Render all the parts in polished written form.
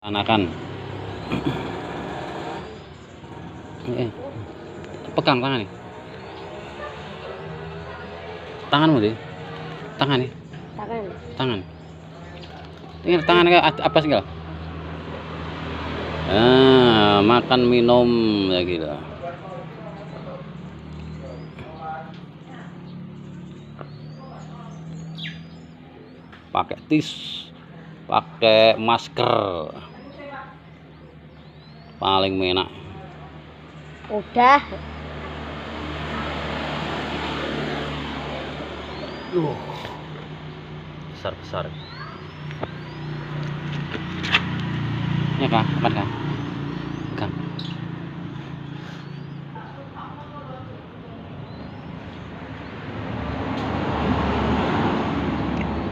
Anakan pegang tangan nih, tanganmu deh, tangan nih, tangan ini tangan apa sih enggak? Makan minum ya gitu. Pakai pakai masker paling enak. Udah. Besar-besar. Ya kak, aman kak? Kak.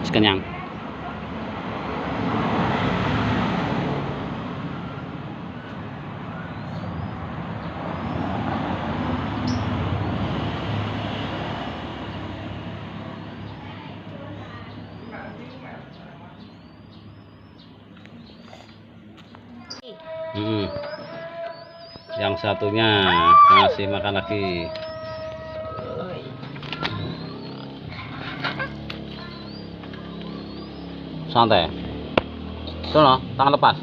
Kenyang. Yang satunya masih makan lagi. Santai. Sono, tangan lepas.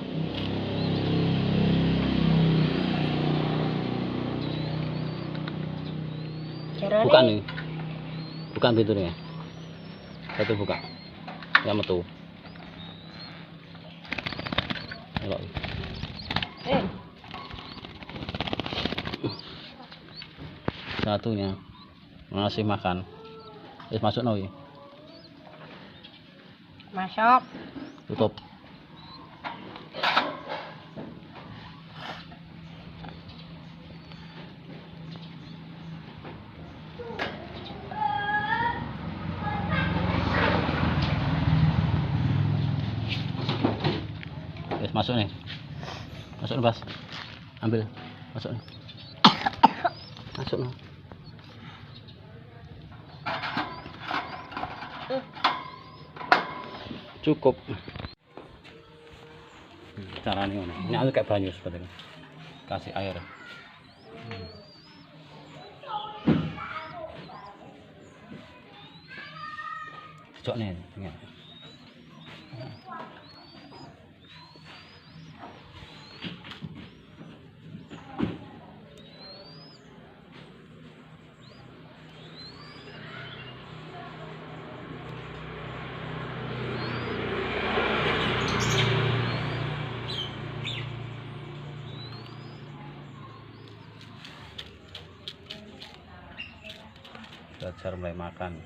Buka nih. Buka pintunya. Satu buka. Ya metu. Elok. Satunya masih makan. Wis masuk no. Masuk. Tutup. Wis masuk nih. Masuk nih, Bas. Ambil. Masuk nih. Masuk no. Cukup. Caranya ini ada kayak banyu seperti ini. Kasih air. Cocok nih. Belajar mulai makan.